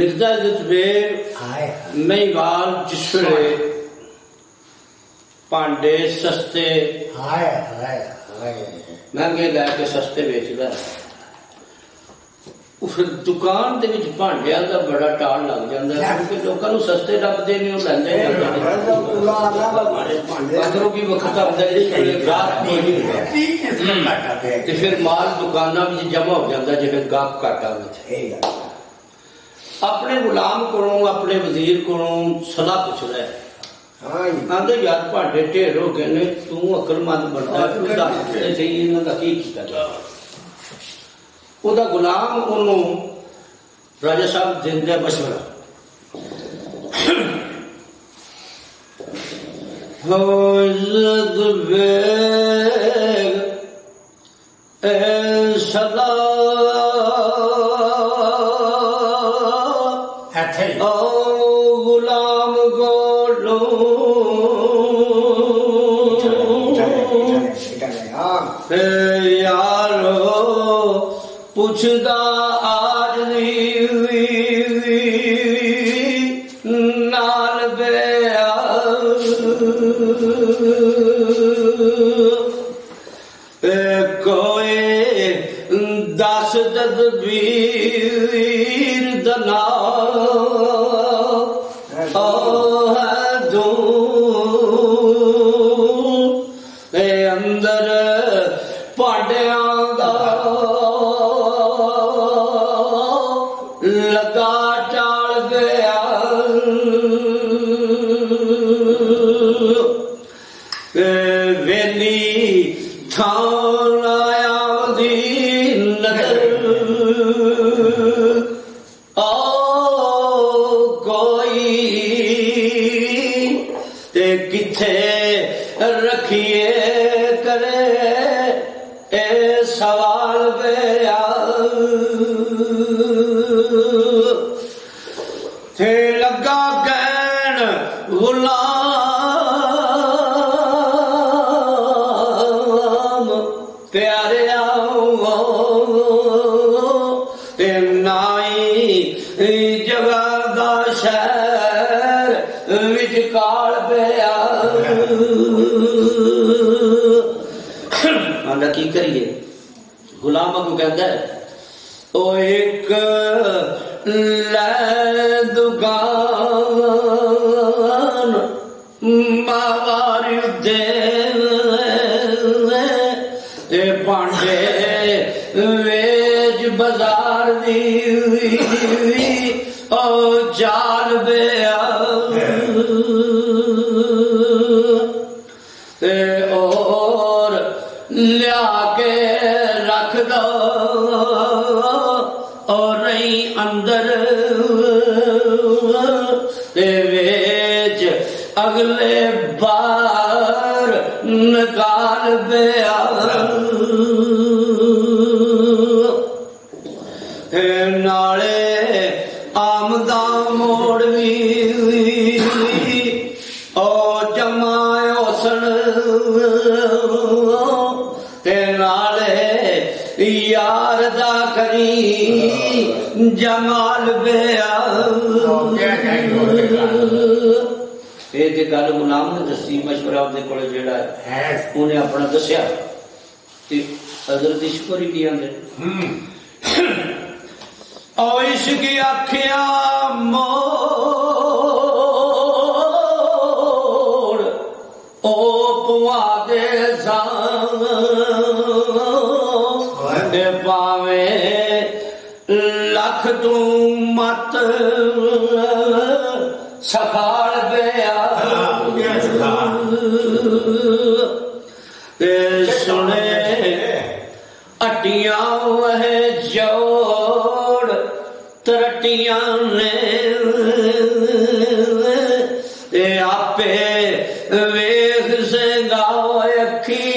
मिर्जा जुजबेर महिवाल जिसले भांडे सस्ते महंगे लैके सस्ते बेचता उस दुकान के भांडिया का बड़ा टाल लग जाता है क्योंकि लोगों को सस्ते लभते नहीं लेंदे अंदरों की वक्त आता है फिर माल दुकाना जमा हो जाता जिसे गाहक घट आवे। अपने गुलाम को अपने वजीर को सलाह पूछता है आंदे यार भांडे ढेर हो गए ने तू अकलमंद बनता तू दस सही इन्हां दा की कीता जाए। ओदा गुलाम ओनू राजा साहब देंदे मशवरा सदा गुलाम गोलू यारो पुछदा आज नाल बेया कोई दस तदबीर दना अंदर भांडिया लगा टाल गया वेली थान आया दी नजर कोई ते किथे रखिए करे ए सवाल बेया थे लगा कहन गुलाम प्यारे आओ ते नाई जगह दा शहर विच काल पिया आंदा की करिए। गुलाम को कहता है ओ एक ले दुकान मावारी दे भांडे वेच बाजार दी ओ चाल बेया और लिया के रख दो और नहीं अंदर वेच अगले बार निकाल बेया नाले आमदा मोड़ भी और जमाए ओसन नाले यार दा करी जमाल बेया। ये गल गुलाम ने दसी मशवरा उहदे कोल जिहड़ा है उन्हें अपना दसिया ते हजरत ईश्वरी की आंदे ओ इश्क आखिया मोड़ ओ पुआ दे सामने पावे लख तू मत सखाल बेया सुने अटिया वह जोड़ तरटिया ने आपे वेख से गाओ अखी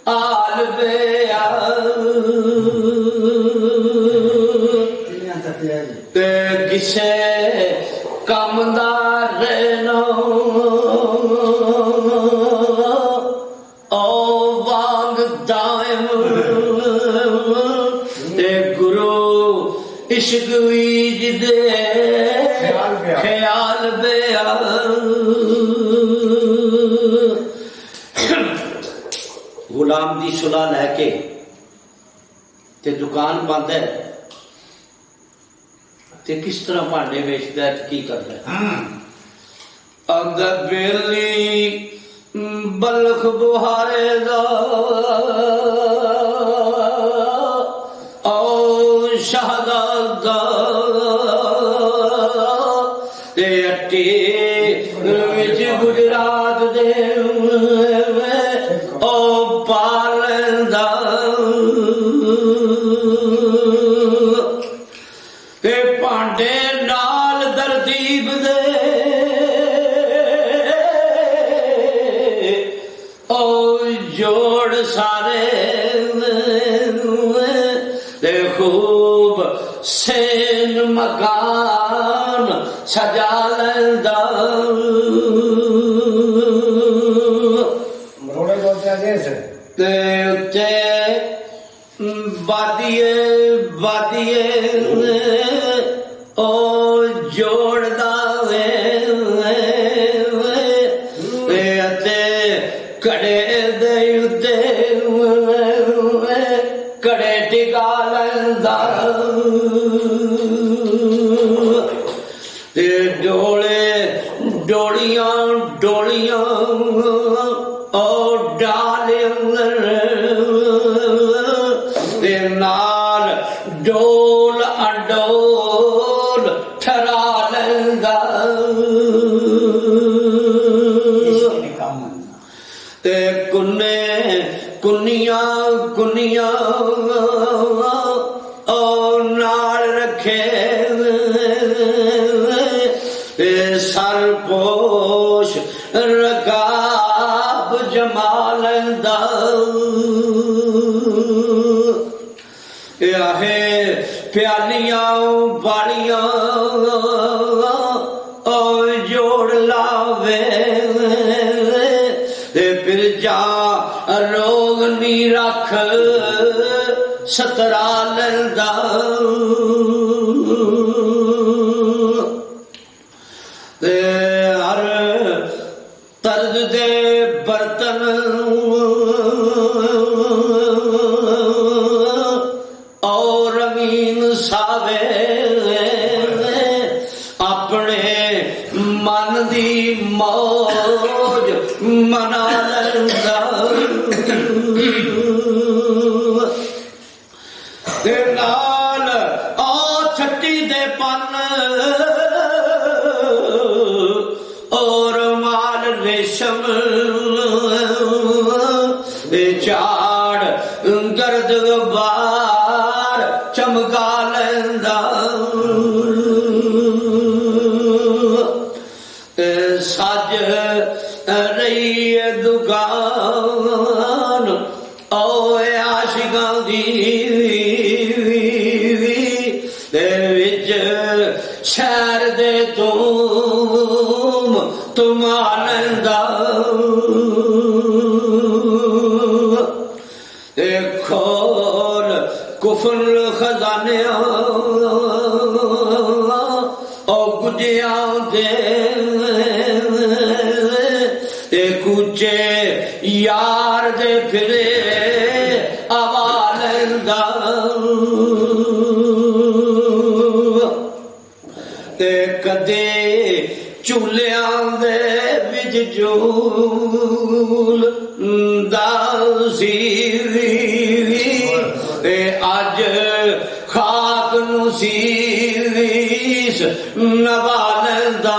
आल बेया किसे कमदार नो ओ वांग दायम गुरु इश्क बीज दे ख्याल बेयार गुलाम दी सुलह लैके ते दुकान बंद है ते किस तरह भांडे बेचता है की करता है अगर बेली बल्ख बुहारे दा ओ शहजादा ते अट्टी विच गुजरात दे ओ पालंदा ते भांडे नाल तरतीब दे ओ जोड़ सारे ते खूब सेन मकान सजा लेंदा ते उत्ते बादिए बादिए ओ जोड़दा कड़े दे उत्ते कड़े टिका लेंदा ते डोले डोलियां डोलियां ओ डाले ते नाल डोल अडोल ठरा लेंदा ते कुन्ने कुन्नियां कुन्नियां ओ नाल रखे ते सरपोश रकाब जमा लेंदा आहे प्यालियां बालियां ओ जोड़ लावे ते फिर जा रोग नी रख सतरा लेंदा ते हर तर्ज दे बर्तन और रंगीन सावे अपने मन दी मौज मना लेंदा ते नाल आ छट्टी दे पन और माल रेशम चाड़ गर्द बार चमका लेंदा सज रही दुकान ओ आशिकां दी विच शहर दे तुम आनंदा खोल कुफर खजाने ओ गुजिया दे कुचे यार दे फिरे आवालंदा ते कदे चूल्हियां दे विच जूल दासी ते अज खाक नू सीस नवालंदा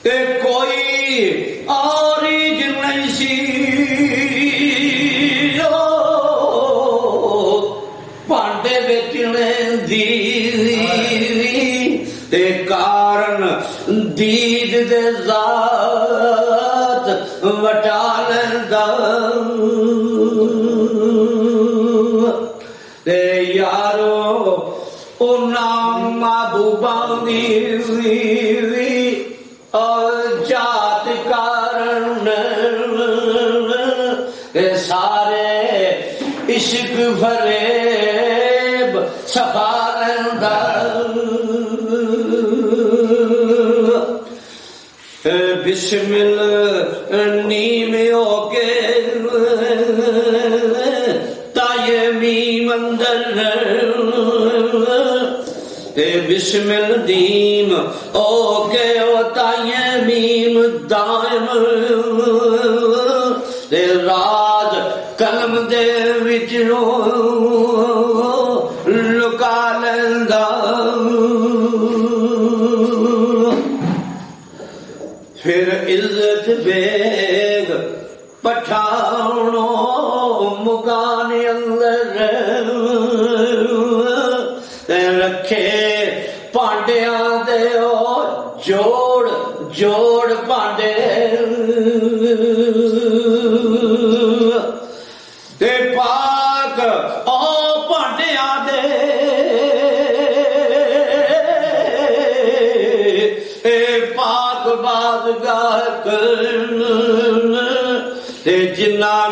ते कोई औरिज नहीं सी भांडे बेचने दी ते कारण दीद दे जात वटा लेंदा ते यारो उन्ना महबूबां दी जात कारण सारे इश्क फरेब सफा बिस्मिल नीम होके ताये मीम अंदर बिस्मिल नीम होके ताये मीम दायम राज कलम दे विच लुका लैंदा फिर इज्जत बेग पठानो मुगाने अंदर रखे पांडिया दे जोड़ जोड़ पांडे ते पाक ओ पांडिया दे पाक बादगाह ते जिन्हां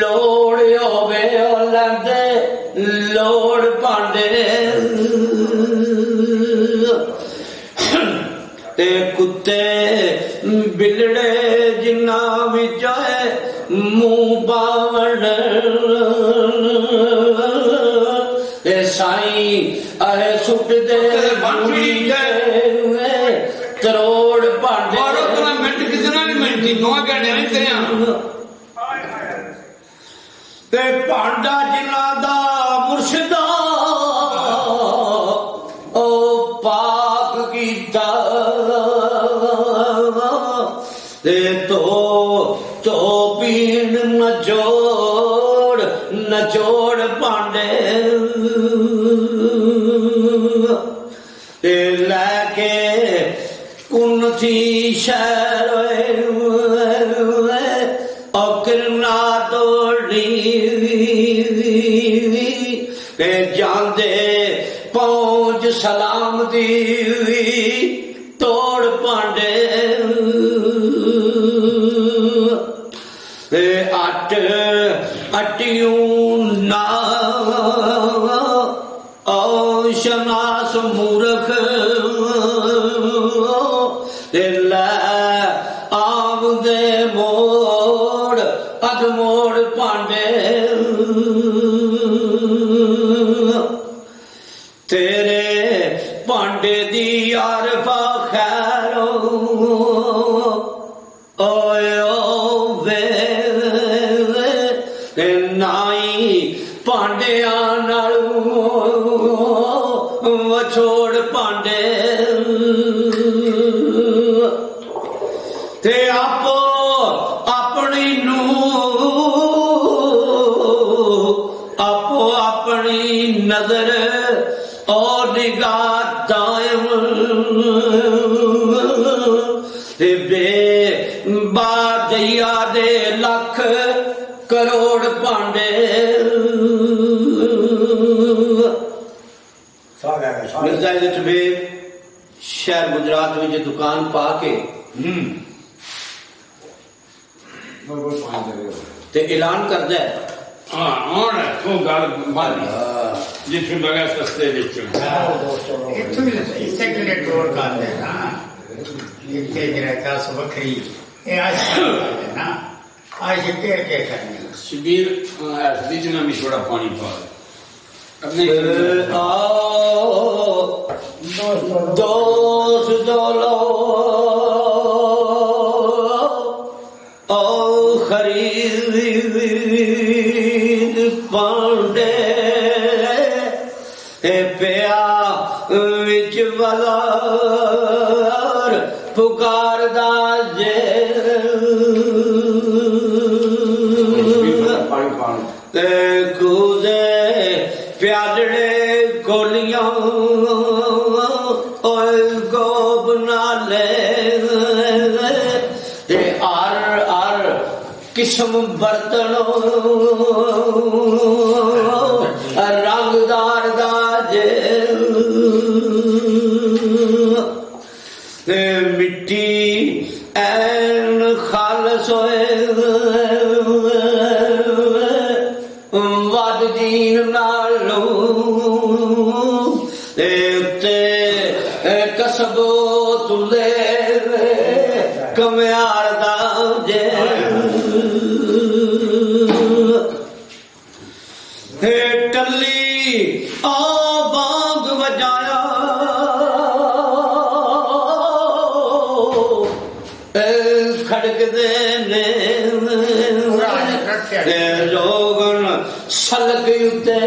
लोड़ होवे लैंदे लोड़ पांडे ते कुत्ते बिलड़े जिन्हां विच मुंह बावण ते साईं अरे सुट दे करोड़ भांडे और उतना मिनट कितना नहीं मिनटी 9 घंटे नहीं तेरे ते भांडा जिला दा मुर्शिदा ओ पाक कीता ते तो पीन नचोड़ भांडे ते लैके कुन थी शहर अकरना तोड़ी जांदे पहुंच सलाम दी तोड़ पांडे अटियूं ना शनास मूर्ख आमदे मोड़ अधमोड़ पांडे तेरे पांडे दी आरफा खैरो ओए वे नाई पांडिया छोड़ पांडे ते आपो अपनी आपो अपनी नजर और निगाह दायम ते बे बादिया दे लख करोड़ पांडे मिर्जा इज्जत बेग शहर गुजरात में दुकान पा के ते ऐलान करदा है जिथों लगा सस्ते शबीर में थोड़ा पानी पा दोस्त दोलो ओ खरीद पांडे पिया विच बाजार पुकारदा जे कूदे प्यादड़े गोलियां गोब नाले आर किस्म बर्तन रंगदार दाजे मिट्टी ऐन खालस वद दीन नालों अब्दुल्ले कमयार दा जे हे टल्ली आ बांग बजाया खड़क दे लोगन सलक उते